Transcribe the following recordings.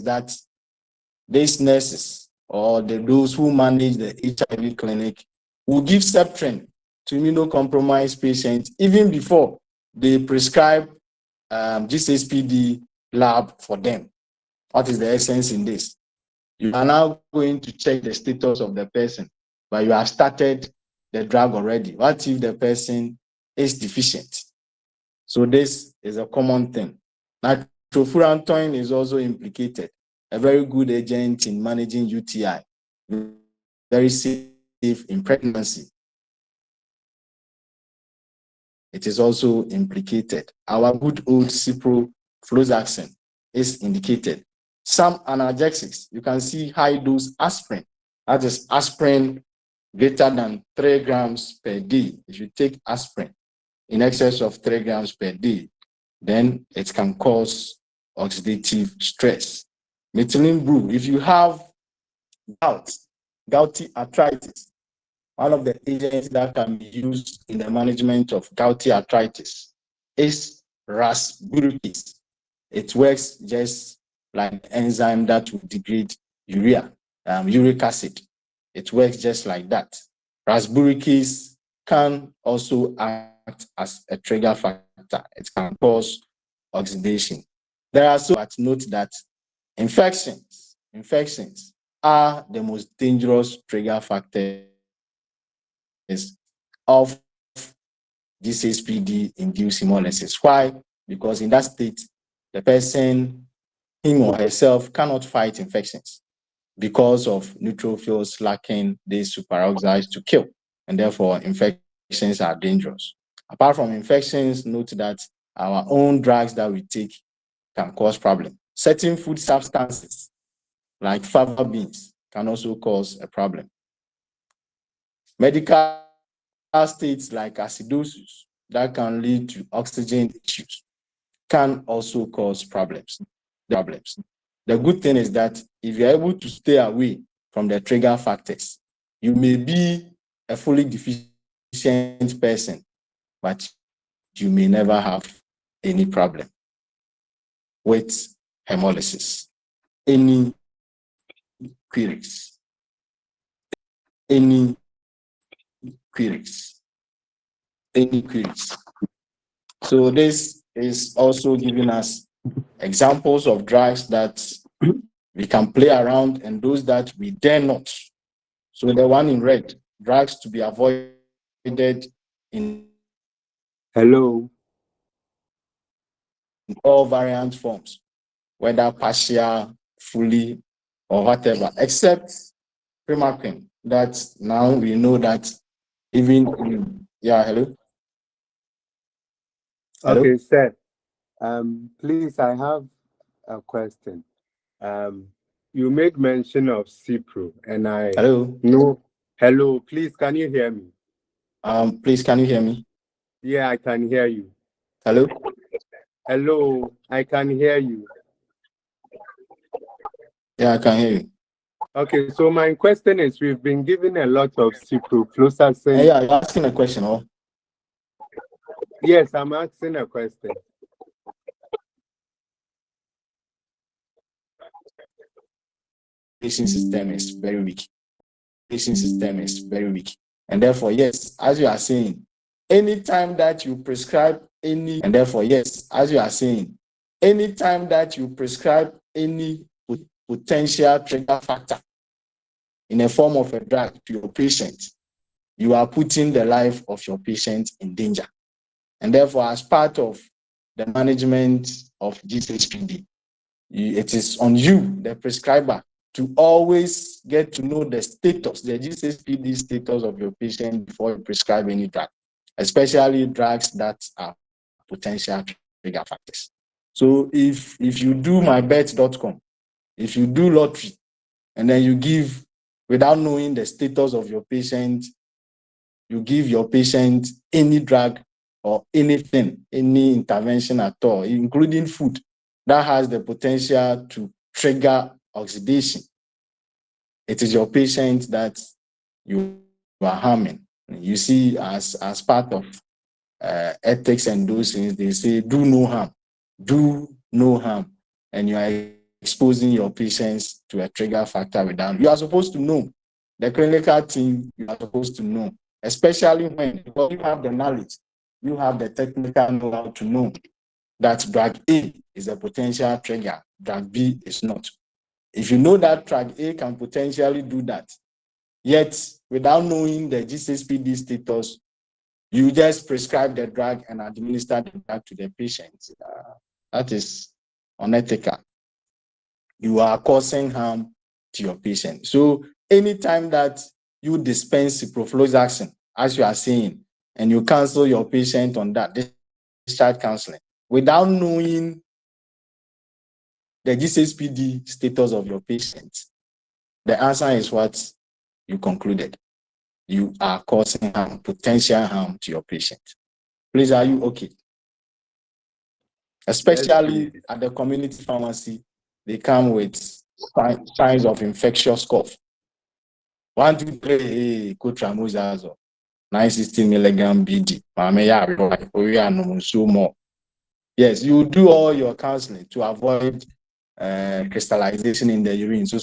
that these nurses or those who manage the HIV clinic will give Septrin to immunocompromised patients even before they prescribe G6PD lab for them. What is the essence in this? You are now going to check the status of the person, but you have started the drug already. What if the person is deficient? So this is a common thing. Nitrofurantoin is also implicated, a very good agent in managing UTI, very safe in pregnancy. It is also implicated. Our good old ciprofloxacin is indicated. Some analgesics, you can see high dose aspirin. That is aspirin greater than 3 grams per day. If you take aspirin in excess of 3 grams per day, then it can cause oxidative stress. Methylene blue, if you have gouty arthritis, one of the agents that can be used in the management of gouty arthritis is rasburicase. It works just like an enzyme that will degrade uric acid. It works just like that. Rasburicase can also act as a trigger factor. It can cause oxidation. There are so much note that infections are the most dangerous trigger factors of G6PD induced hemolysis. Why? Because in that state, the person, him or herself, cannot fight infections because of neutrophils lacking these superoxides to kill, and therefore infections are dangerous. Apart from infections, note that our own drugs that we take can cause problems. Certain food substances like fava beans can also cause a problem. Medical states like acidosis that can lead to oxygen issues can also cause problems. The good thing is that if you're able to stay away from the trigger factors, you may be a fully deficient person, but you may never have any problem with hemolysis. Any queries? Any queries? Any queries? So this is also giving us examples of drugs that we can play around and those that we dare not. So the one in red, drugs to be avoided in all variant forms, whether partial, fully, or whatever, except primaquine. That now we know that even hello. Okay, sir. Please, I have a question. You made mention of Cipro, and I know. Hello, please, can you hear me? Please, can you hear me? Yeah, I can hear you. Hello? Hello, I can hear you. Yeah, I can hear you. Okay, so my question is, we've been given a lot of ciprofloxacin. Yeah, you're asking a question, or? Yes, I'm asking a question. Patient system is very weak. And therefore, yes, as you are saying, anytime that you prescribe any, and therefore, yes, as you are saying, anytime that you prescribe any potential trigger factor in a form of a drug to your patient, you are putting the life of your patient in danger. And therefore, as part of the management of G6PD, it is on you, the prescriber, to always get to know the status, the G6PD status of your patient before you prescribe any drug, especially drugs that are potential trigger factors. So if you do mybet.com, if you do lottery, and then you give, without knowing the status of your patient, you give your patient any drug or anything, any intervention at all, including food, that has the potential to trigger oxidation, it is your patient that you are harming. You see, as part of ethics and those things, they say, do no harm, and you are exposing your patients to a trigger factor without. You are supposed to know. The clinical team, you are supposed to know, especially when because you have the knowledge, you have the technical know-how to know that drug A is a potential trigger, drug B is not. If you know that drug A can potentially do that, yet without knowing the G6PD status, you just prescribe the drug and administer the drug to the patient. That is unethical. You are causing harm to your patient. So anytime that you dispense ciprofloxacin, as you are saying, and you cancel your patient on that, discharge counseling, without knowing the G6PD status of your patient, the answer is what you concluded. You are causing harm, potential harm to your patient. Please, are you okay? Especially yes, at the community pharmacy, they come with signs of infectious cough. 1, 2, 3, hey, cotramazole, 960 milligram BD. So more. Yes, you do all your counseling to avoid crystallization in the urine. So.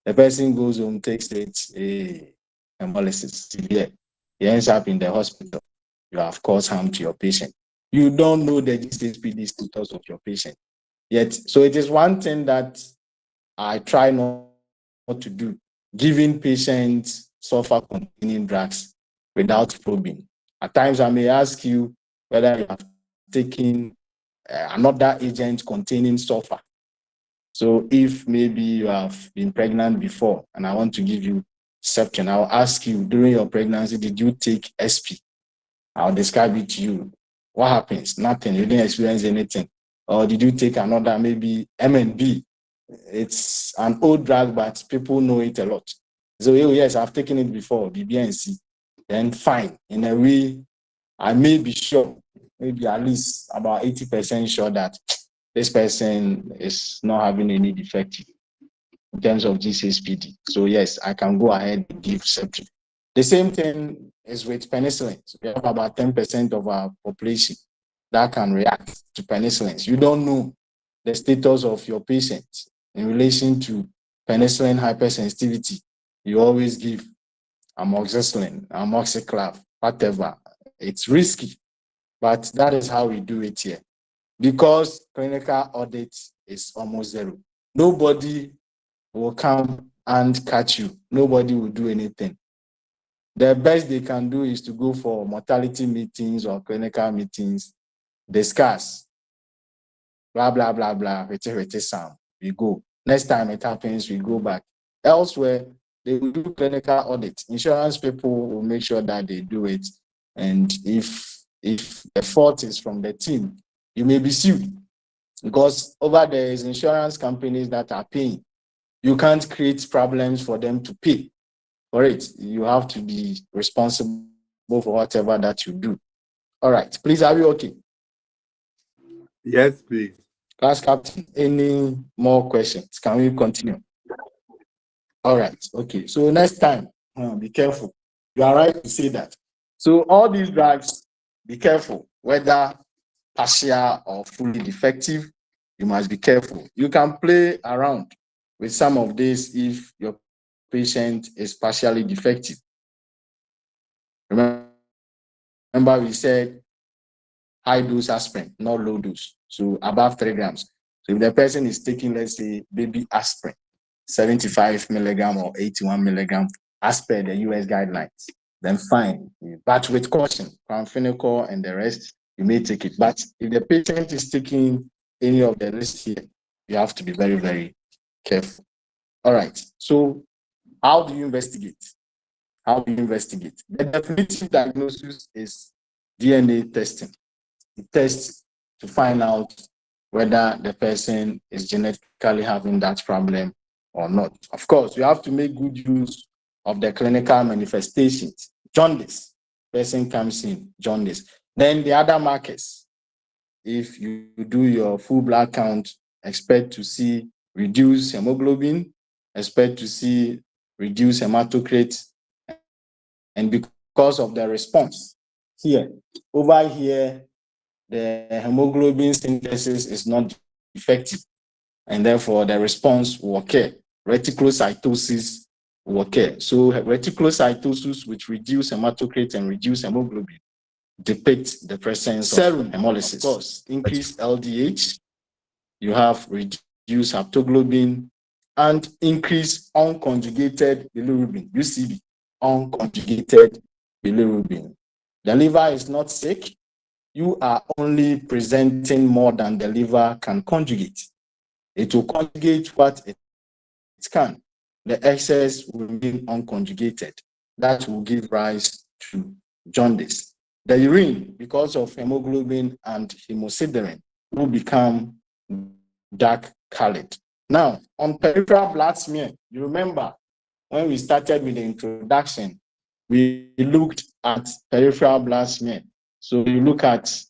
The person goes home, takes it, hemolysis severe. He ends up in the hospital. You have caused harm to your patient. You don't know the G6PD status of your patient yet. So it is one thing that I try not to do, giving patients sulfur-containing drugs without probing. At times, I may ask you whether you have taken another agent containing sulfur. So if maybe you have been pregnant before and I want to give you Septin, I'll ask you during your pregnancy, did you take SP? I'll describe it to you. What happens? Nothing. You didn't experience anything. Or did you take another, maybe MNB? It's an old drug, but people know it a lot. So, oh, yes, I've taken it before, BBNC. Then fine. In a way, I may be sure, maybe at least about 80% sure that this person is not having any defect in terms of G6PD. So yes, I can go ahead and give Septin. The same thing is with penicillin. So we have about 10% of our population that can react to penicillins. You don't know the status of your patient in relation to penicillin hypersensitivity. You always give amoxicillin, amoxiclav, whatever. It's risky, but that is how we do it here. Because clinical audit is almost zero. Nobody will come and catch you. Nobody will do anything. The best they can do is to go for mortality meetings or clinical meetings, discuss, blah, blah, blah, blah, we go. Next time it happens, we go back. Elsewhere, they will do clinical audit. Insurance people will make sure that they do it. And if the fault is from the team, you may be sued. Because over there is insurance companies that are paying. You can't create problems for them to pay for it. You have to be responsible for whatever that you do. All right. Please, are we okay? Yes, please. Class captain, any more questions? Can we continue? All right. Okay. So next time, be careful. You are right to say that. So all these drugs, be careful, whether partial or fully defective, you must be careful. You can play around with some of this if your patient is partially defective. Remember we said high dose aspirin, not low dose. So above 3 grams. So if the person is taking, let's say, baby aspirin, 75 milligram or 81 milligram as per the US guidelines, then fine. But with caution, chlorphenical and the rest, you may take it. But if the patient is taking any of the list here, you have to be very, very careful. All right. So how do you investigate? How do you investigate? The definitive diagnosis is DNA testing. It tests to find out whether the person is genetically having that problem or not. Of course, you have to make good use of the clinical manifestations. Jaundice, person comes in, jaundice. Then the other markers, if you do your full blood count, expect to see reduced hemoglobin, expect to see reduced hematocrit, and because of the response here, over here, the hemoglobin synthesis is not effective. and therefore the response will occur. Reticulocytosis will occur. So reticulocytosis, which reduce hematocrit and reduce hemoglobin, depict the presence of hemolysis. Of course, increased LDH, you have reduced haptoglobin, and increased unconjugated bilirubin, UCB, unconjugated bilirubin. The liver is not sick. You are only presenting more than the liver can conjugate. It will conjugate what it can. The excess will remain unconjugated. That will give rise to jaundice. The urine, because of hemoglobin and hemosiderin, will become dark colored. Now, on peripheral blood smear, you remember when we started with the introduction, we looked at peripheral blood smear. So you look at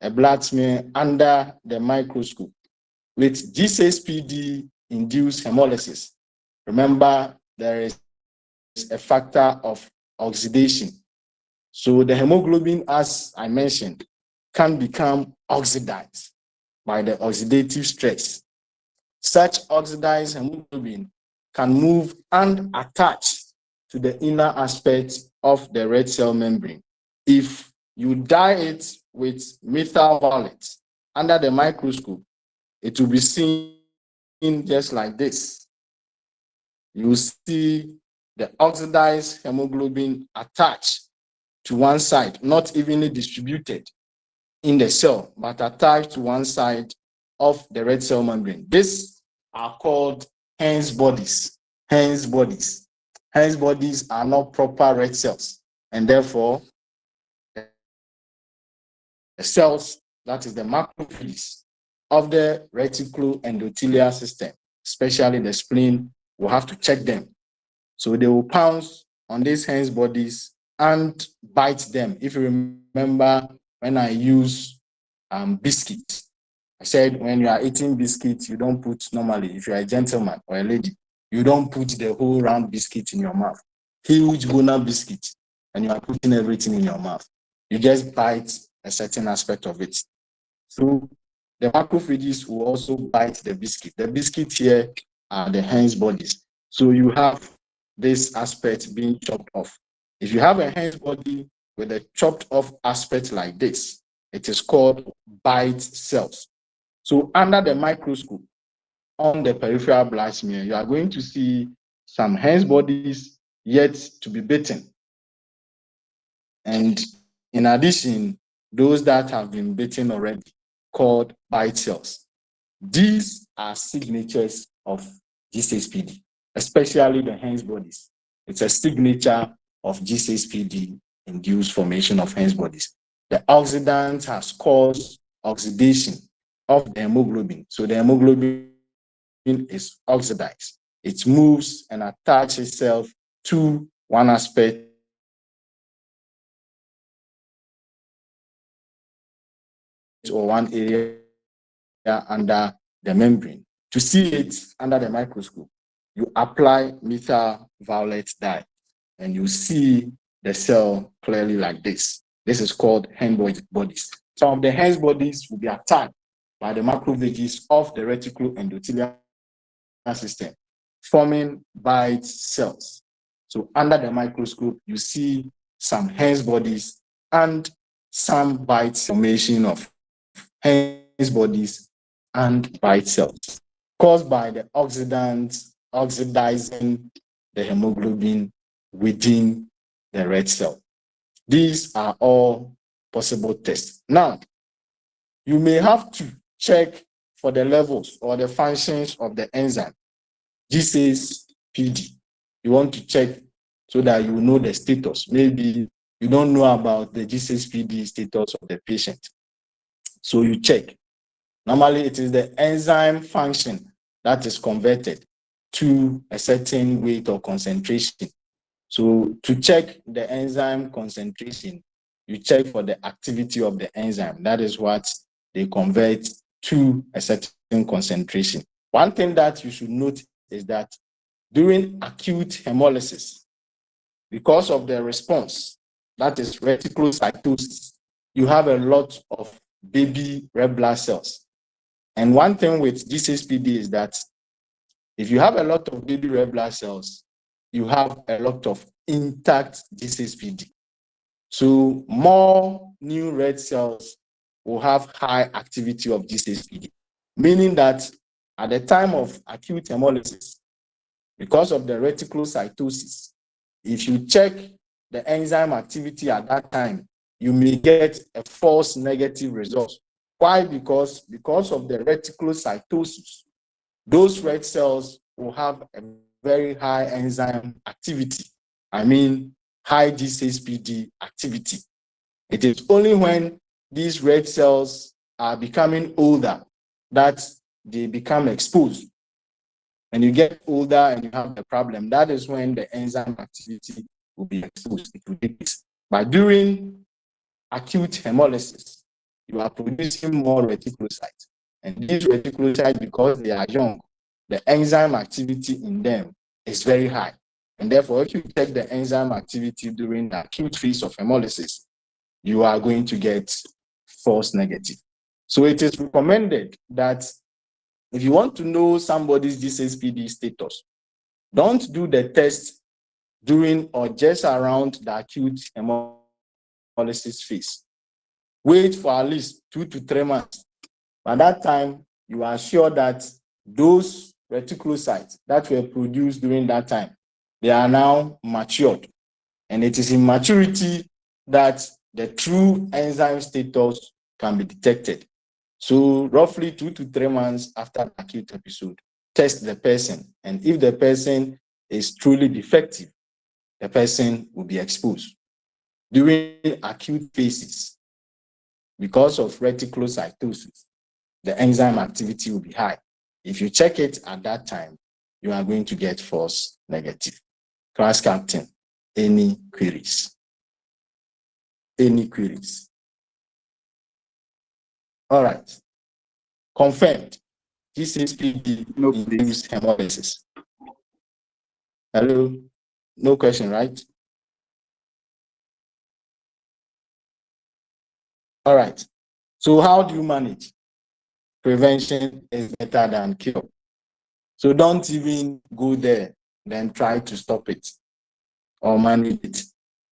a blood smear under the microscope with G6PD induced hemolysis. Remember, there is a factor of oxidation. So the hemoglobin, as I mentioned, can become oxidized by the oxidative stress. Such oxidized hemoglobin can move and attach to the inner aspect of the red cell membrane. If you dye it with methyl violet under the microscope, it will be seen just like this. You see the oxidized hemoglobin attached to one side, not evenly distributed in the cell, but attached to one side of the red cell membrane. These are called Hens bodies. Hens bodies. Hens bodies are not proper red cells, and therefore the cells, that is the macrophages of the reticuloendothelial system, especially the spleen, will have to check them. So they will pounce on these Hens bodies and bite them. If you remember when I use biscuit, I said when you are eating biscuit, you don't put normally, if you are a gentleman or a lady, you don't put the whole round biscuit in your mouth. Huge boner biscuit, and you are putting everything in your mouth. You just bite a certain aspect of it. So the macrophages will also bite the biscuit. The biscuit here are the Hens bodies. So you have this aspect being chopped off. If you have a Hens body with a chopped off aspect like this, it is called bite cells. So under the microscope, on the peripheral blood smear, you are going to see some Hens bodies yet to be bitten. And in addition, those that have been bitten already, called bite cells. These are signatures of G6PD, especially the Hens bodies. It's a signature of G6PD induced formation of Hens bodies. The oxidant has caused oxidation of the hemoglobin. So the hemoglobin is oxidized. It moves and attaches itself to one aspect or one area under the membrane. To see it under the microscope, you apply methyl violet dye and you see the cell clearly like this. This is called Hens bodies. Some of the Hens bodies will be attacked by the macrophages of the reticuloendothelial system, forming bite cells. So under the microscope, you see some Hens bodies and some bite formation of Hens bodies and bite cells caused by the oxidants oxidizing the hemoglobin within the red cell. These are all possible tests. Now, you may have to check for the levels or the functions of the enzyme G6PD. You want to check so that you know the status. Maybe you don't know about the G6PD status of the patient. So you check. Normally, it is the enzyme function that is converted to a certain weight or concentration. So to check the enzyme concentration, you check for the activity of the enzyme. That is what they convert to a certain concentration. One thing that you should note is that during acute hemolysis, because of the response, that is reticulocytosis, you have a lot of baby red blood cells. And one thing with G6PD is that if you have a lot of baby red blood cells, you have a lot of intact G6PD. So more new red cells will have high activity of G6PD, meaning that at the time of acute hemolysis, because of the reticulocytosis, if you check the enzyme activity at that time, you may get a false negative result. Why? Because of the reticulocytosis, those red cells will have a very high enzyme activity. I mean, high G6PD activity. It is only when these red cells are becoming older that they become exposed. And you get older and you have the problem. That is when the enzyme activity will be exposed. It will decrease. But during acute hemolysis, you are producing more reticulocytes. And these reticulocytes, because they are young, the enzyme activity in them is very high. And therefore, if you check the enzyme activity during the acute phase of hemolysis, you are going to get false negative. So it is recommended that if you want to know somebody's G6PD status, don't do the test during or just around the acute hemolysis phase. Wait for at least 2 to 3 months. By that time, you are sure that those reticulocytes that were produced during that time, they are now matured. And it is in maturity that the true enzyme status can be detected. So roughly 2 to 3 months after the acute episode, test the person. And if the person is truly defective, the person will be exposed. During acute phases, because of reticulocytosis, the enzyme activity will be high. If you check it at that time, you are going to get false negative. Class captain, any queries? Any queries? All right. Confirmed. G6PD induced hemolysis. Hello? No question, right? All right. So how do you manage? Prevention is better than cure. So don't even go there, then try to stop it or manage it.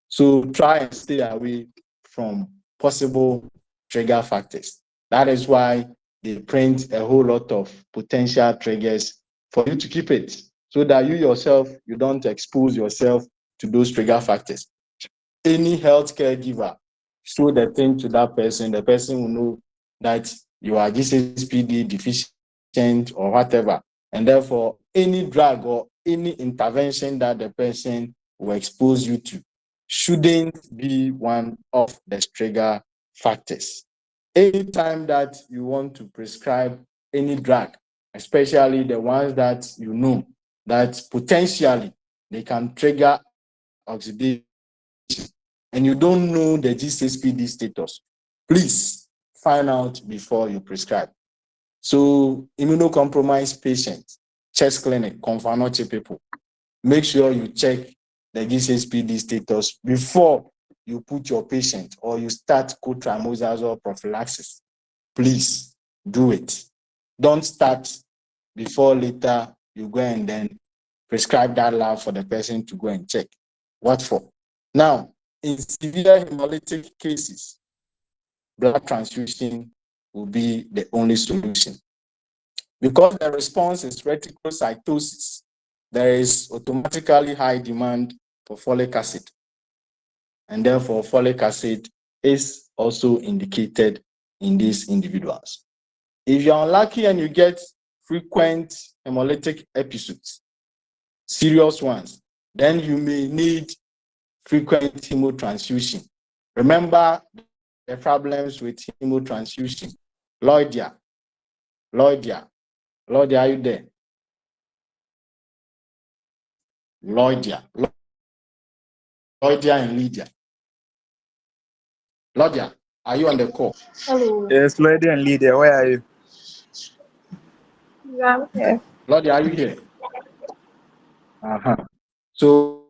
So try and stay away from possible trigger factors. That is why they print a whole lot of potential triggers for you to keep it, so that you yourself, you don't expose yourself to those trigger factors. Any healthcare giver, show the thing to that person, the person will know that you are G6PD deficient or whatever. And therefore, any drug or any intervention that the person will expose you to shouldn't be one of the trigger factors. Anytime that you want to prescribe any drug, especially the ones that you know that potentially they can trigger oxidation, and you don't know the G6PD status, please find out before you prescribe. So immunocompromised patients, chest clinic, Confanoche people, make sure you check the G6PD status before you put your patient or you start cotrimazole prophylaxis. Please do it. Don't start before later you go and then prescribe that lab for the person to go and check. What for? Now, in severe hemolytic cases, blood transfusion will be the only solution. Because the response is reticulocytosis, there is automatically high demand for folic acid. And therefore, folic acid is also indicated in these individuals. If you're unlucky and you get frequent hemolytic episodes, serious ones, then you may need frequent hemotransfusion. Remember the problems with hemotransfusion. Lloydia, are you there? Lloydia and Lydia. Lloydia, are you on the call? Hello. Yes, Lloydia and Lydia, where are you? Yeah, I'm here. Lloydia, are you here? So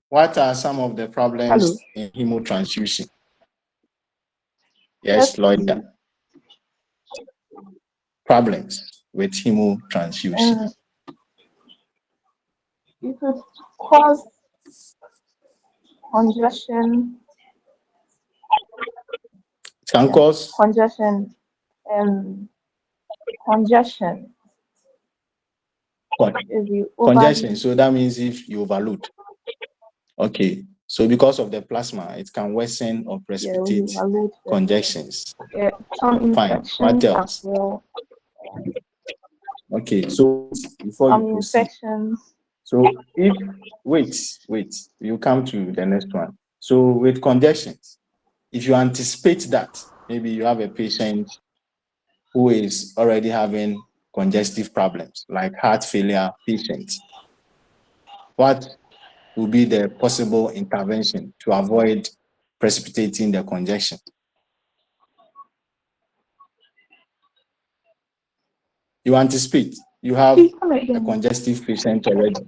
what are some of the problems in hemotransfusion? Yes, Lloydia. problems with hemotransfusion? It could cause congestion. It can cause congestion. Congestion. If you congestion. So that means if you overload. Okay. So because of the plasma, it can worsen or precipitate congestions. Some Fine. What infections else? as well. Okay. So before Some you proceed, infections. so if wait, you come to the next one. So with congestions, if you anticipate that maybe you have a patient who is already having congestive problems, like heart failure patients, what will be the possible intervention to avoid precipitating the congestion? You anticipate you have a congestive patient already.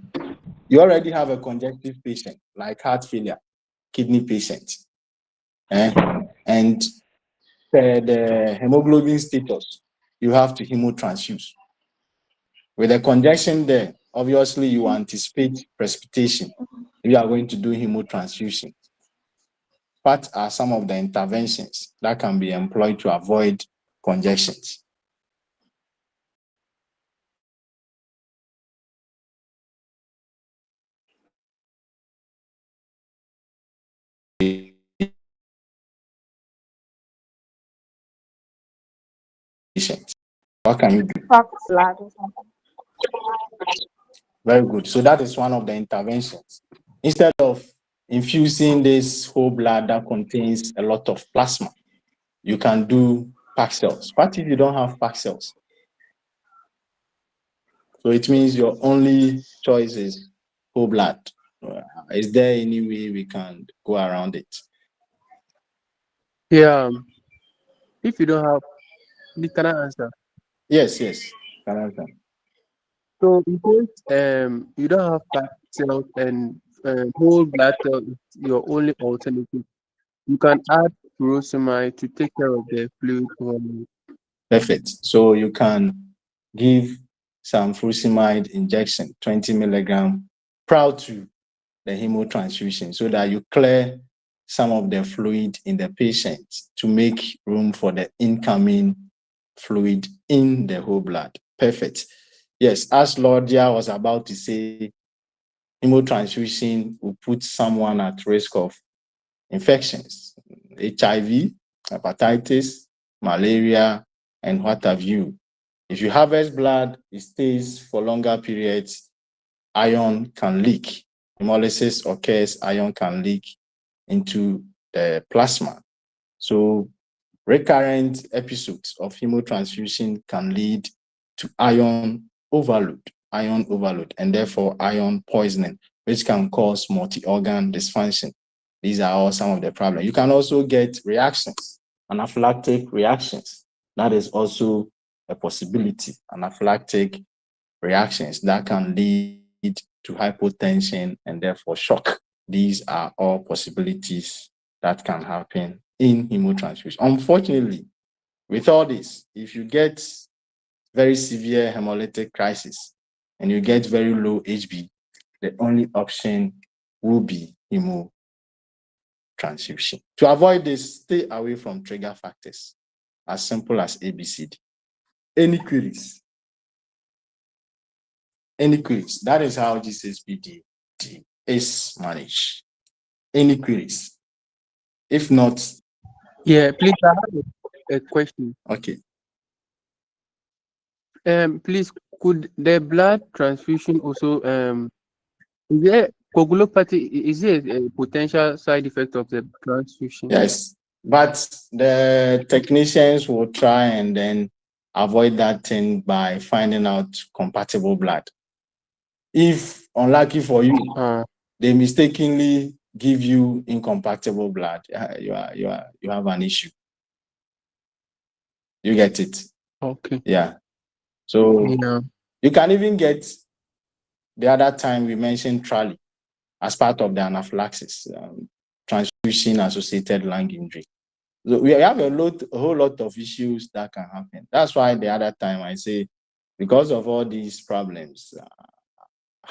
You already have a congestive patient, like heart failure, kidney patient, and the hemoglobin status, you have to hemotransfuse. With a congestion there, obviously you anticipate precipitation. You are going to do hemotransfusion. What are some of the interventions that can be employed to avoid congestions? What can you do? Blood or something. Very good. So that is one of the interventions. Instead of infusing this whole blood that contains a lot of plasma, you can do packed cells. What if you don't have packed cells? So it means your only choice is whole blood. Is there any way we can go around it? Yeah. If you don't have, can I answer? Yes. Can answer. So in case you don't have packed cells and whole blood cell is your only alternative, you can add furosemide to take care of the fluid overload. Perfect. So you can give some furosemide injection, 20 milligram, prior to the hemotransfusion, so that you clear some of the fluid in the patient to make room for the incoming fluid in the whole blood. Perfect. Yes, as Lordia was about to say, hemotransfusion will put someone at risk of infections, HIV, hepatitis, malaria, and what have you. If you harvest blood, it stays for longer periods, iron can leak. Hemolysis occurs, iron can leak into the plasma. So recurrent episodes of hemotransfusion can lead to iron overload, and therefore iron poisoning, which can cause multi-organ dysfunction. These are all some of the problems. You can also get reactions, anaphylactic reactions. That is also a possibility, anaphylactic reactions that can lead to hypotension and therefore shock. These are all possibilities that can happen in hemotransfusion. Unfortunately, with all this, if you get very severe hemolytic crisis and you get very low HB, the only option will be hemotransfusion. To avoid this, stay away from trigger factors, as simple as ABCD. Any queries? Any queries? That is how G6PD is managed. Any queries? If not, Yeah, please, I have a question. okay. Please, could the blood transfusion also is there coagulopathy? Is it a potential side effect of the transfusion? Yes, but the technicians will try and then avoid that thing by finding out compatible blood. If unlucky for you, they mistakenly give you incompatible blood, you have an issue. You get it? Okay. Yeah. So yeah. You can even get the other time we mentioned trally as part of the anaphylaxis, transfusion associated lung injury. So we have a whole lot of issues that can happen. That's why the other time I say, because of all these problems,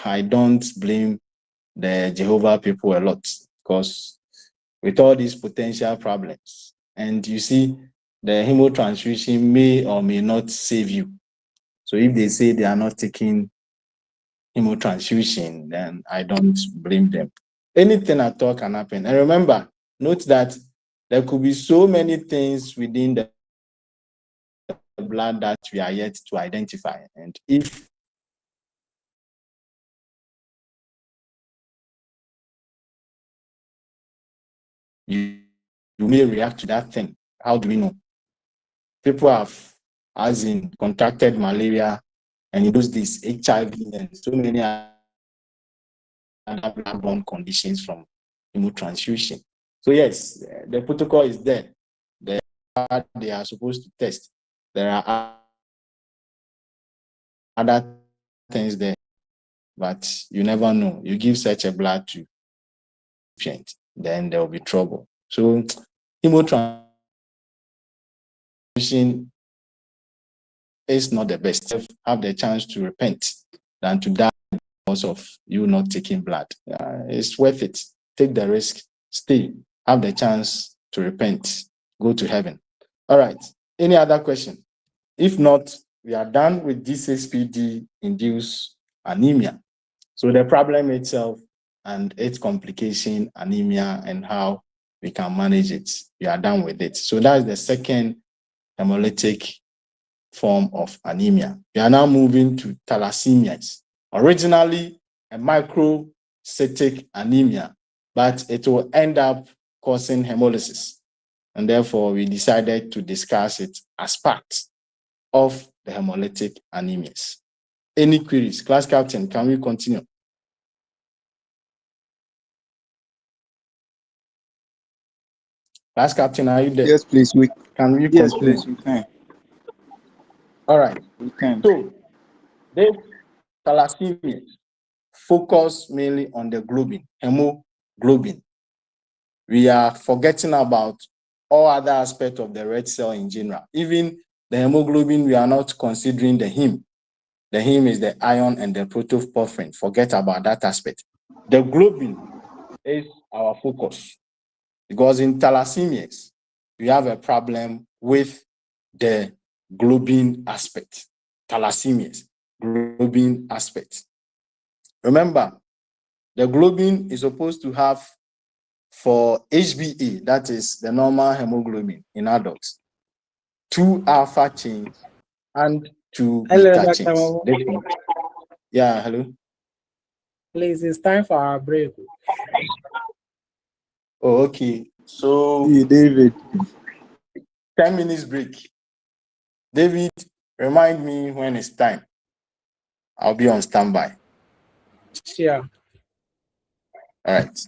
I don't blame the Jehovah people a lot, because with all these potential problems, and you see, the hemotransfusion may or may not save you. So if they say they are not taking hemotransfusion, then I don't blame them. Anything at all can happen. And remember, note that there could be so many things within the blood that we are yet to identify. And if you may react to that thing, how do we know? People have, as in, contracted malaria, and in those days, HIV, and so many other blood-borne conditions from hemotransfusion. So yes, the protocol is there. They are supposed to test. There are other things there, but you never know. You give such a blood to patient, then there will be trouble. So hemotransfusion is not the best. Have the chance to repent than to die because of you not taking blood. It's worth it. Take the risk. Stay. Have the chance to repent. Go to heaven. All right. Any other question? If not, we are done with G6PD induced anemia. So the problem itself and its complication, anemia, and how we can manage it. We are done with it. So that's the second hemolytic form of anemia. We are now moving to thalassemias. Originally a microcytic anemia, but it will end up causing hemolysis. And therefore, we decided to discuss it as part of the hemolytic anemias. Any queries? Class captain, can we continue? Class captain, are you there? Yes, please. Can we Yes, continue? please. We can. All right. We can. So, this thalassemia focus mainly on the globin, hemoglobin. We are forgetting about all other aspects of the red cell in general. Even the hemoglobin, we are not considering the heme. The heme is the iron and the protoporphyrin. Forget about that aspect. The globin is our focus, because in thalassemias, we have a problem with the globin aspect. Thalassemias, globin aspect. Remember, the globin is supposed to have, for HbA, that is the normal hemoglobin in adults, 2 alpha chains and 2 Hello, beta Dr. chains. Momo. Yeah, hello. Please, it's time for our break. Oh, okay. So, Hey, David. 10 minutes break. David, remind me when it's time. I'll be on standby. Sure. All right.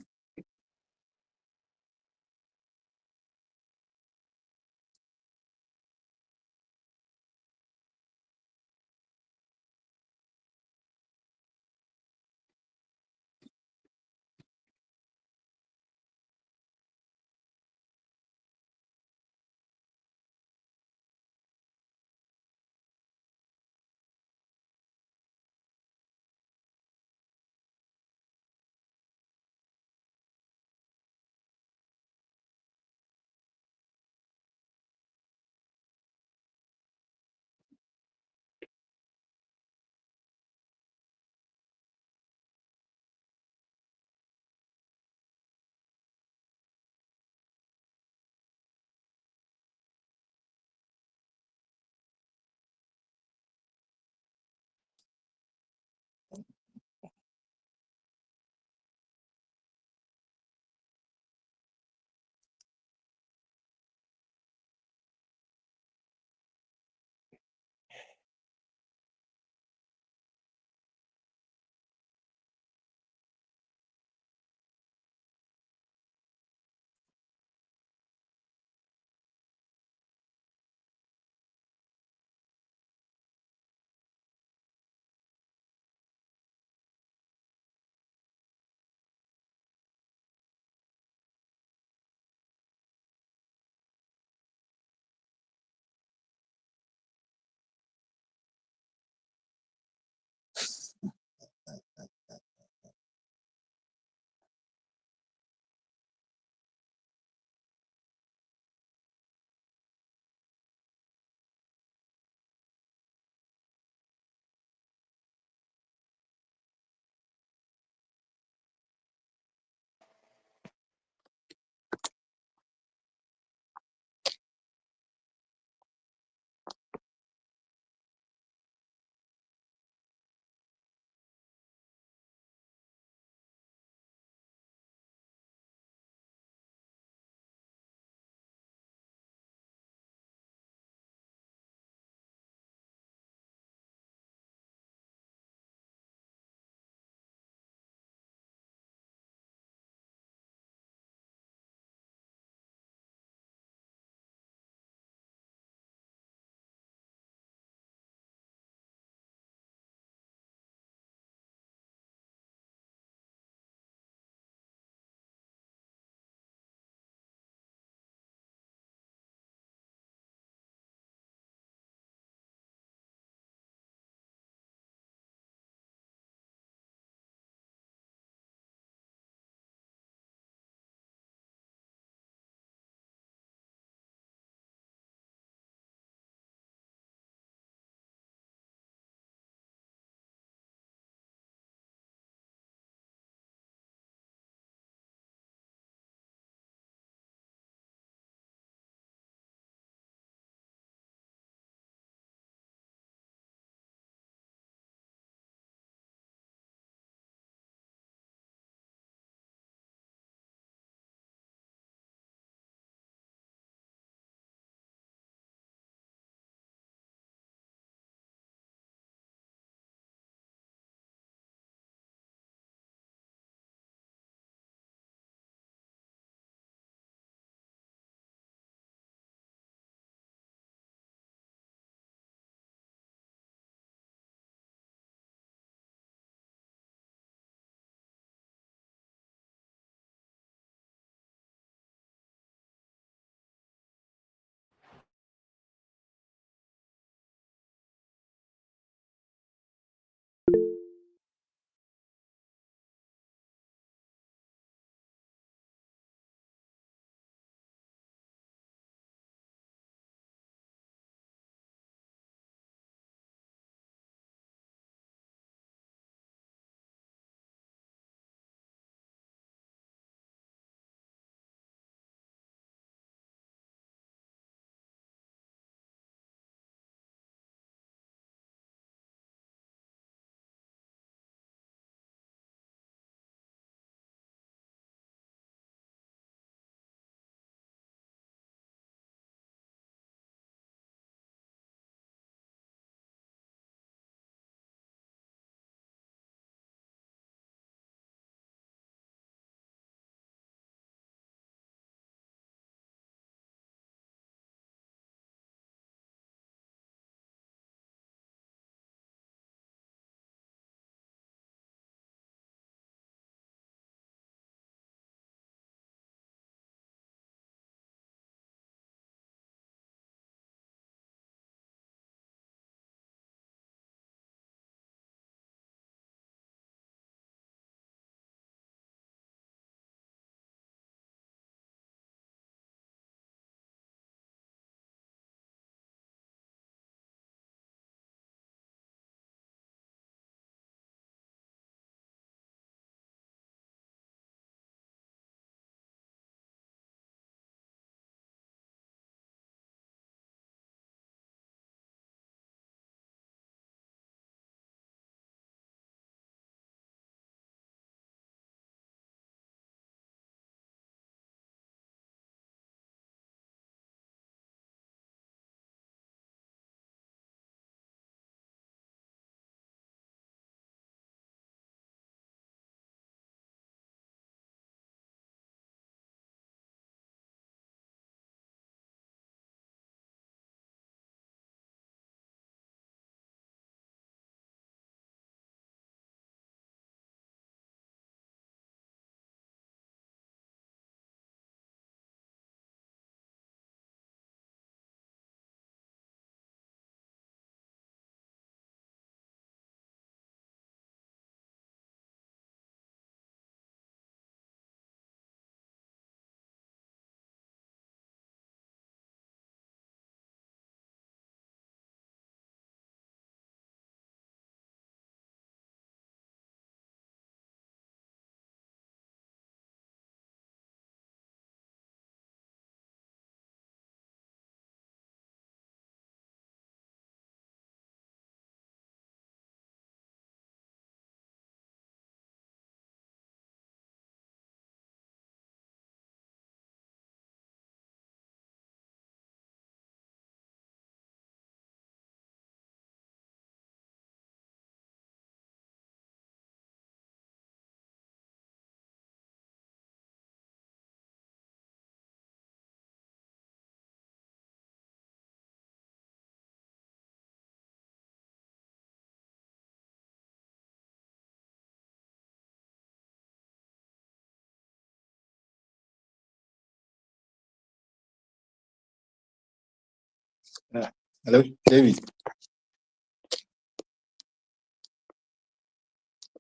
Hello, David.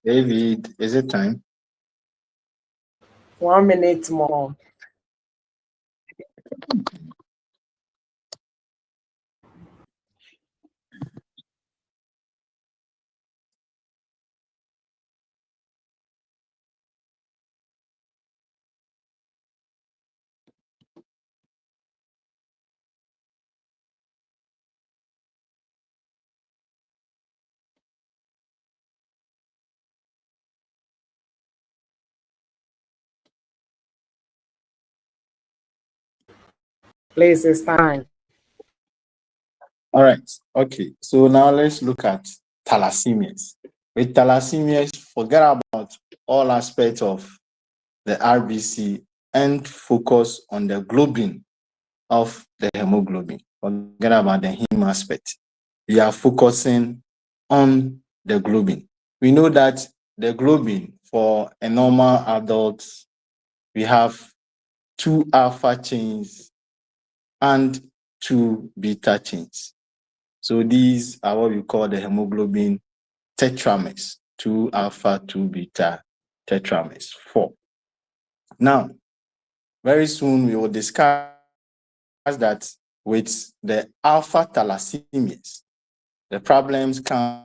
David, is it time? 1 minute more. Please, it's time. All right. Okay. So now let's look at thalassemias. With thalassemias, forget about all aspects of the RBC and focus on the globin of the hemoglobin. Forget about the heme aspect. We are focusing on the globin. We know that the globin for a normal adult, we have 2 alpha chains and 2 beta chains. So these are what we call the hemoglobin tetramers, 2 alpha, 2 beta tetramers, 4. Now, very soon we will discuss that with the alpha thalassemias, the problems comes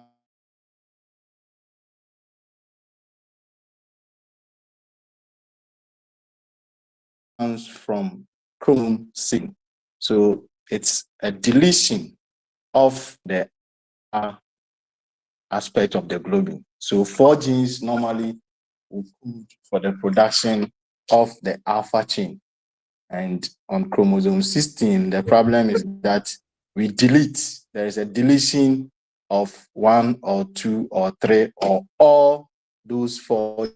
from chromosome 6. So it's a deletion of the aspect of the globin. So 4 genes normally will code for the production of the alpha chain. And on chromosome 16, the problem is that we delete. There is a deletion of 1 or 2 or 3 or all those 4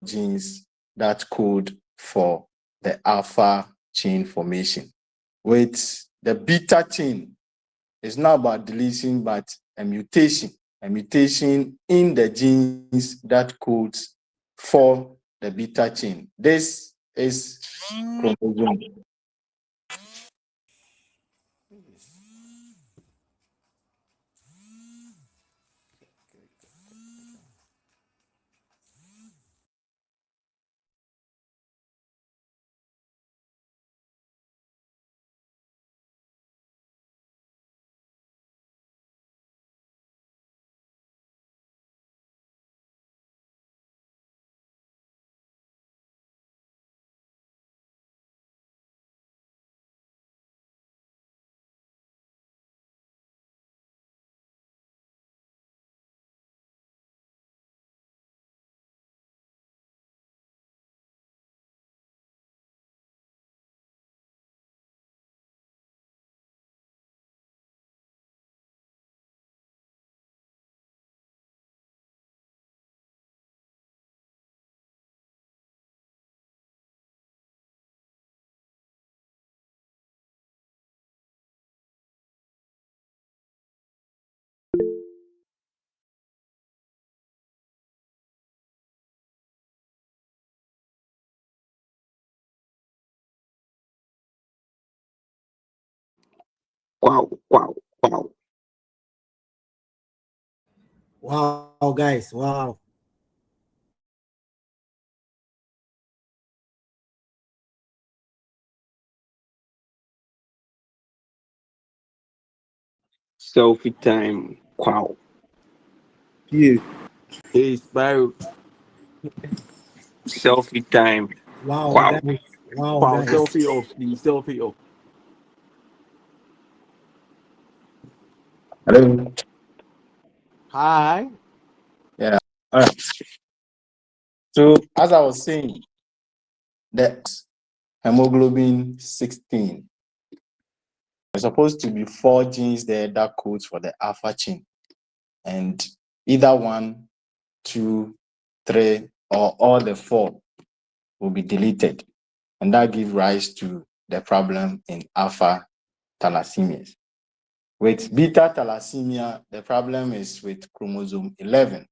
genes that code for the alpha chain formation. With the beta chain, it's not about deletion, but a mutation in the genes that codes for the beta chain. This is chromosome. Wow. Wow, guys, wow. Selfie time. Wow. Yeah. Hey, Spyro. Selfie time. Wow, Wow. guys. Wow, Wow, guys. selfie off, please. Selfie off. Hello. Hi. Yeah. All right. So as I was saying, that hemoglobin 16. There's supposed to be 4 genes there that codes for the alpha chain. And either 1, 2, 3, or all the 4 will be deleted. And that gives rise to the problem in alpha thalassemias. With beta thalassemia, the problem is with chromosome 11.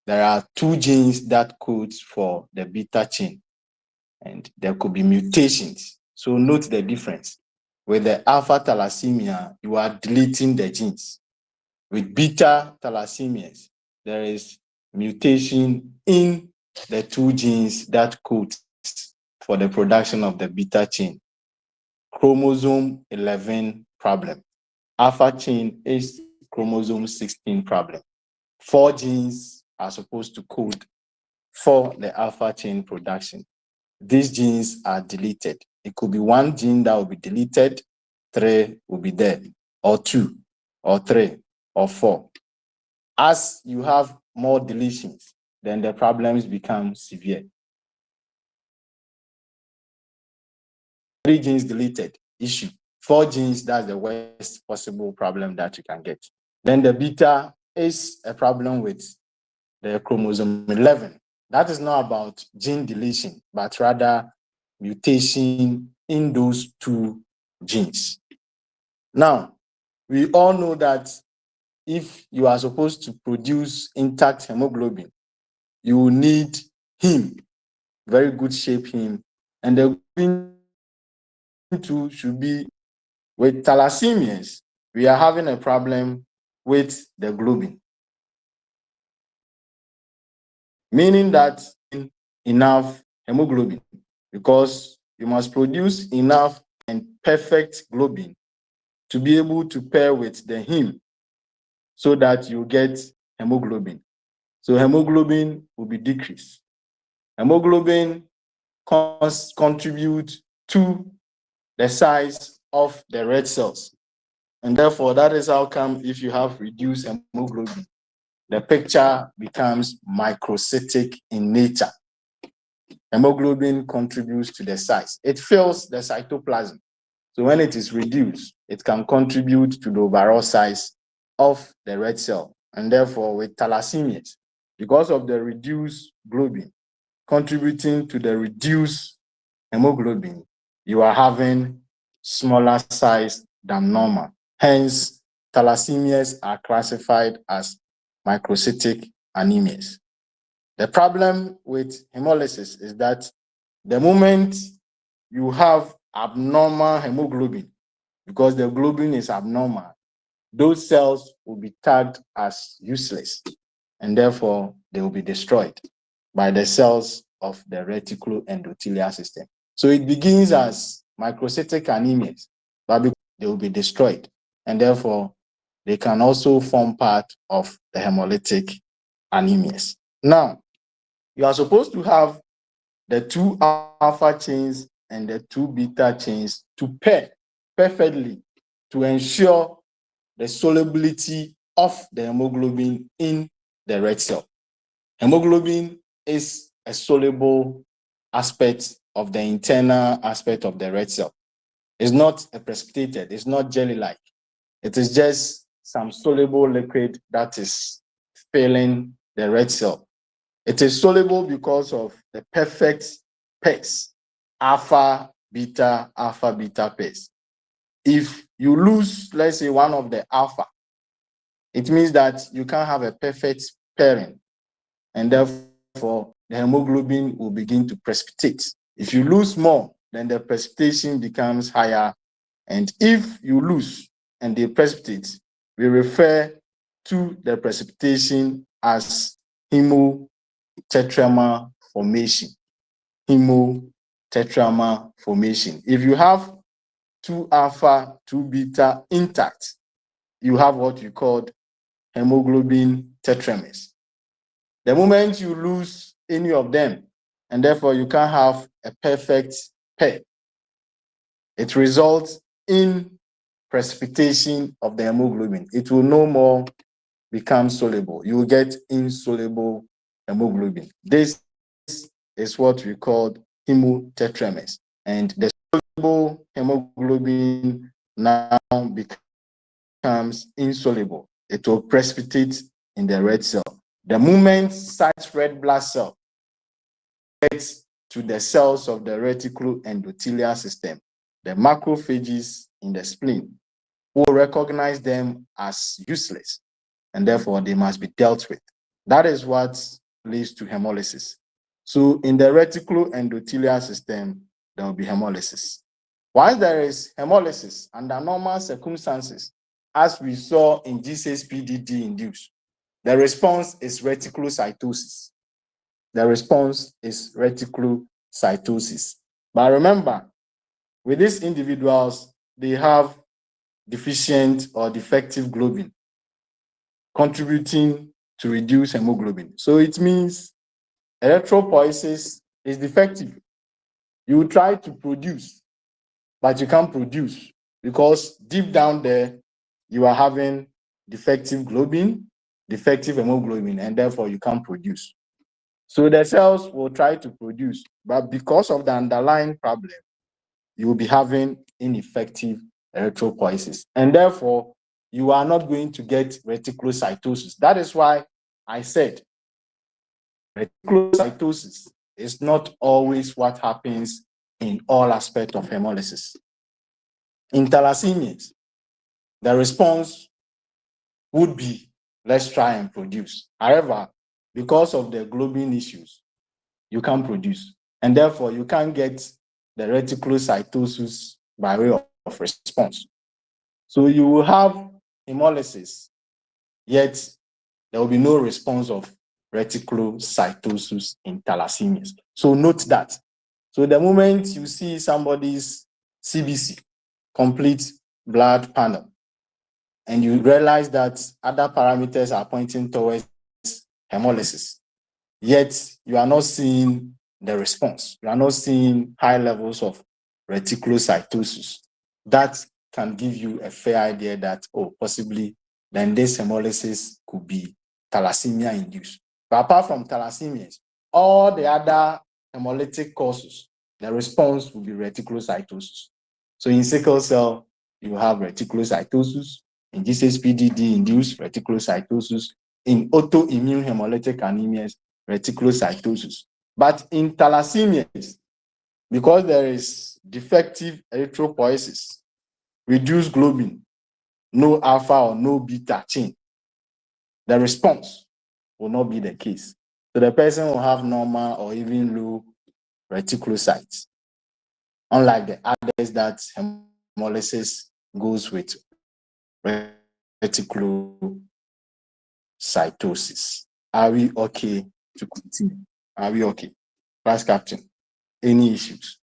There are 2 genes that codes for the beta chain, and there could be mutations. So note the difference. with the alpha thalassemia, you are deleting the genes. With beta thalassemias, there is mutation in the two genes that code for the production of the beta chain. Chromosome 11 problem. Alpha chain is chromosome 16 problem. 4 genes are supposed to code for the alpha chain production. These genes are deleted. It could be 1 gene that will be deleted, 3 will be there, or 2, or 3, or 4. As you have more deletions, then the problems become severe. 3 genes deleted, issue. 4 genes, that's the worst possible problem that you can get. Then the beta is a problem with the chromosome 11. That is not about gene deletion, but rather mutation in those 2 genes. Now, we all know that if you are supposed to produce intact hemoglobin, you will need heme, very good shape heme, and the globin too should be. With thalassemias, we are having a problem with the globin, meaning that enough hemoglobin, because you must produce enough and perfect globin to be able to pair with the heme so that you get hemoglobin. So hemoglobin will be decreased. Hemoglobin contributes to the size of the red cells. And therefore, that is how come if you have reduced hemoglobin, the picture becomes microcytic in nature. Hemoglobin contributes to the size. It fills the cytoplasm. So when it is reduced, it can contribute to the overall size of the red cell. And therefore, with thalassemias, because of the reduced globin contributing to the reduced hemoglobin, you are having smaller size than normal. Hence, thalassemias are classified as microcytic anemias. The problem with hemolysis is that the moment you have abnormal hemoglobin, because the globin is abnormal, those cells will be tagged as useless, and therefore they will be destroyed by the cells of the reticuloendothelial system. So it begins as microcytic anemias, but they will be destroyed, and therefore they can also form part of the hemolytic anemias. Now, you are supposed to have the 2 alpha chains and the 2 beta chains to pair perfectly to ensure the solubility of the hemoglobin in the red cell. Hemoglobin is a soluble aspect of the internal aspect of the red cell. It's not a precipitated, it's not jelly-like. It is just some soluble liquid that is filling the red cell. It is soluble because of the perfect pairs, alpha, beta pairs. If you lose, let's say, one of the alpha, it means that you can't have a perfect pairing, and therefore the hemoglobin will begin to precipitate. If you lose more, then the precipitation becomes higher, and if you lose and they precipitate, we refer to the precipitation as hemotetramer formation. Hemotetramer formation. If you have 2 alpha, 2 beta intact, you have what you call hemoglobin tetramers. The moment you lose any of them, and therefore you can't have a perfect pair, it results in precipitation of the hemoglobin. It will no more become soluble. You will get insoluble hemoglobin. This is what we call hemotetramers. And the soluble hemoglobin now becomes insoluble. It will precipitate in the red cell. The moment such red blood cell gets to the cells of the reticuloendothelial system, the macrophages in the spleen will recognize them as useless, and therefore they must be dealt with. That is what leads to hemolysis. So in the reticuloendothelial system, there will be hemolysis. Once there is hemolysis under normal circumstances, as we saw in G6PD induced, the response is reticulocytosis. The response is reticulocytosis. But remember, with these individuals, they have deficient or defective globin, contributing to reduce hemoglobin. So it means erythropoiesis is defective. You try to produce, but you can't produce because deep down there, you are having defective globin, defective hemoglobin, and therefore you can't produce. So the cells will try to produce, but because of the underlying problem, you will be having ineffective erythropoiesis. And therefore, you are not going to get reticulocytosis. That is why I said reticulocytosis is not always what happens in all aspects of hemolysis. In thalassemias, the response would be, let's try and produce. However, because of the globin issues, you can't produce. And therefore, you can't get the reticulocytosis by way of response. So you will have hemolysis, yet there will be no response of reticulocytosis in thalassemias. So note that. So the moment you see somebody's CBC, complete blood panel, and you realize that other parameters are pointing towards hemolysis, yet you are not seeing the response. You are not seeing high levels of reticulocytosis. That can give you a fair idea that, oh, possibly then this hemolysis could be thalassemia induced. But apart from thalassemias, all the other hemolytic causes, the response will be reticulocytosis. So in sickle cell, you have reticulocytosis. In G6PD induced reticulocytosis. In autoimmune hemolytic anemias, reticulocytosis. But in thalassemias, because there is defective erythropoiesis, reduced globin, no alpha or no beta chain, the response will not be the case. So the person will have normal or even low reticulocytes, unlike the others that hemolysis goes with reticulocytosis. Are we okay to continue? Are we okay? Class captain, any issues?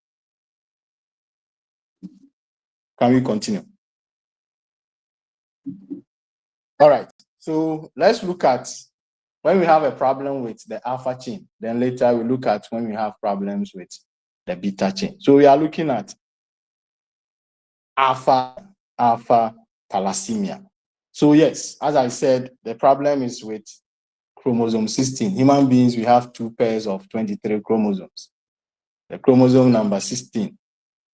Can we continue? All right. So let's look at when we have a problem with the alpha chain. Then later we look at when we have problems with the beta chain. So we are looking at alpha thalassemia. So yes, as I said, the problem is with chromosome 16. Human beings, we have 2 pairs of 23 chromosomes. The chromosome number 16,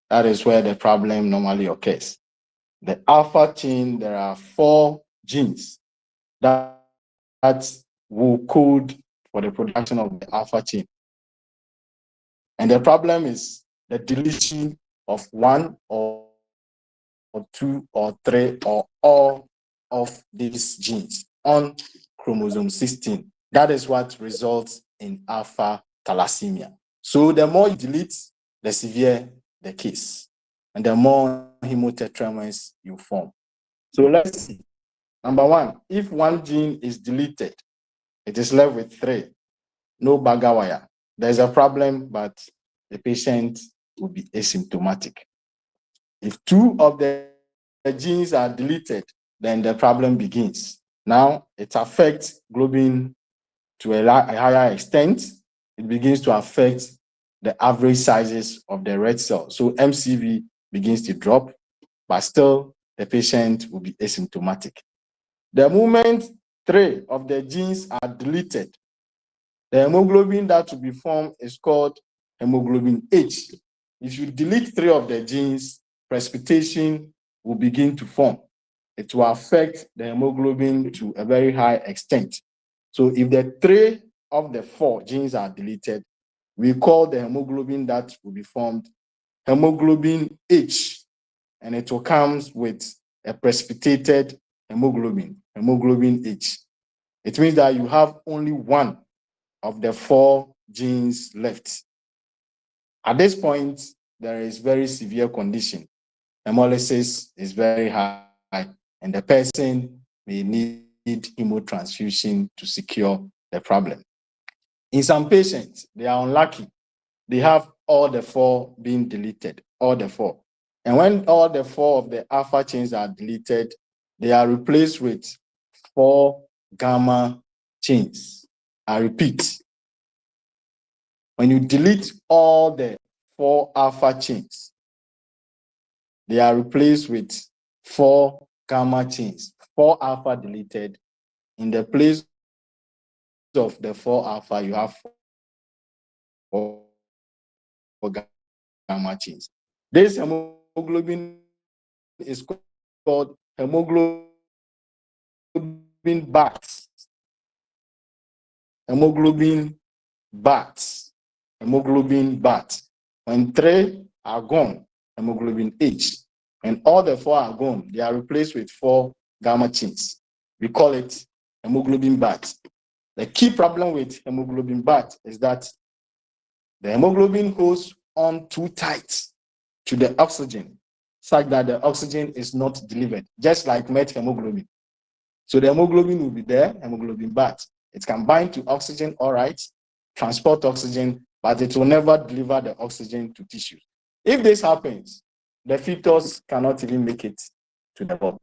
that is where the problem normally occurs. The alpha chain, there are 4 genes that will code for the production of the alpha chain. And the problem is the deletion of 1 or 2 or 3 or all of these genes on chromosome 16. That is what results in alpha thalassemia. So the more you delete, the severe the case, and the more hemotetramers you form. So let's see. Number 1, if 1 gene is deleted, it is left with 3, no Baga wire. There's a problem, but the patient will be asymptomatic. If 2 of the genes are deleted, then the problem begins. Now it affects globin to a higher extent. It begins to affect the average sizes of the red cell. So MCV begins to drop, but still the patient will be asymptomatic. The moment 3 of the genes are deleted, the hemoglobin that will be formed is called hemoglobin H. If you delete 3 of the genes, precipitation will begin to form. It will affect the hemoglobin to a very high extent. So if the 3 of the 4 genes are deleted, we call the hemoglobin that will be formed hemoglobin H, and it will come with a precipitated hemoglobin H. It means that you have only 1 of the 4 genes left. At this point, there is very severe condition. Hemolysis is very high, and the person may need hemotransfusion to secure the problem. In some patients, they are unlucky. They have all the 4 being deleted, all the 4. And when all the 4 of the alpha chains are deleted, they are replaced with 4 gamma chains. I repeat, when you delete all the 4 alpha chains, they are replaced with 4 gamma chains. 4 alpha deleted. In the place of the 4 alpha, you have 4 gamma chains. This hemoglobin is called hemoglobin BAT. Hemoglobin BAT. Hemoglobin BAT. When 3 are gone, hemoglobin H. And all the 4 are gone, they are replaced with 4 gamma chains. We call it hemoglobin BAT. The key problem with hemoglobin BAT is that the hemoglobin holds on too tight to the oxygen, such that the oxygen is not delivered, just like methemoglobin. So the hemoglobin will be there, hemoglobin BAT. It can bind to oxygen, all right, transport oxygen, but it will never deliver the oxygen to tissue. If this happens, the fetus cannot even make it to the body.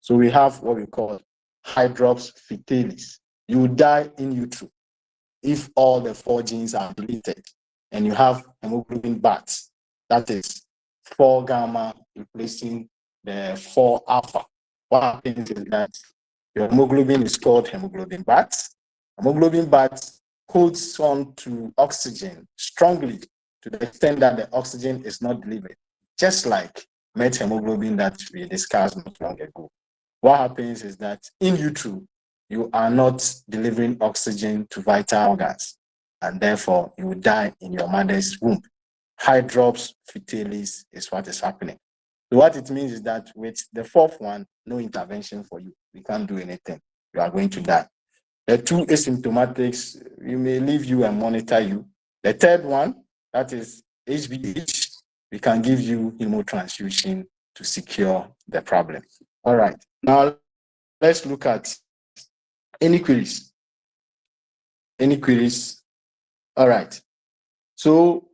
So we have what we call hydrops fetalis. You will die in utero if all the 4 genes are deleted and you have hemoglobin BAT. That is 4 gamma replacing the 4 alpha. What happens is that your hemoglobin is called hemoglobin BAT. Hemoglobin BAT holds on to oxygen strongly to the extent that the oxygen is not delivered, just like methemoglobin that we discussed not long ago. What happens is that in utero, you are not delivering oxygen to vital organs, and therefore you will die in your mother's womb. Hydrops fetalis is what is happening. So what it means is that with the 4th one, no intervention for you. We can't do anything. You are going to die. The 2 asymptomatics, we may leave you and monitor you. The 3rd one, that is HBH, we can give you hemotransfusion to secure the problem. All right. Now, let's look at any queries. Any queries? All right. So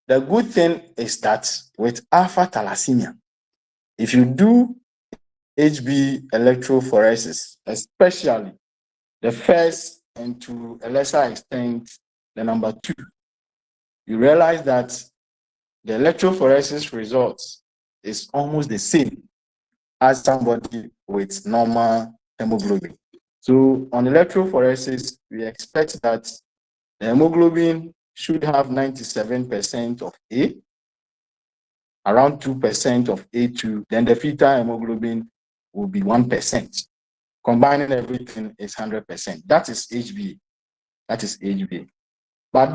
the good thing is that with alpha thalassemia, if you do HB electrophoresis, especially the first and to a lesser extent, the number 2, you realize that the electrophoresis results is almost the same as somebody with normal hemoglobin. So on electrophoresis, we expect that the hemoglobin should have 97% of A, around 2% of A2, then the fetal hemoglobin will be 1%. Combining everything is 100%. That is HbA. That is HbA. But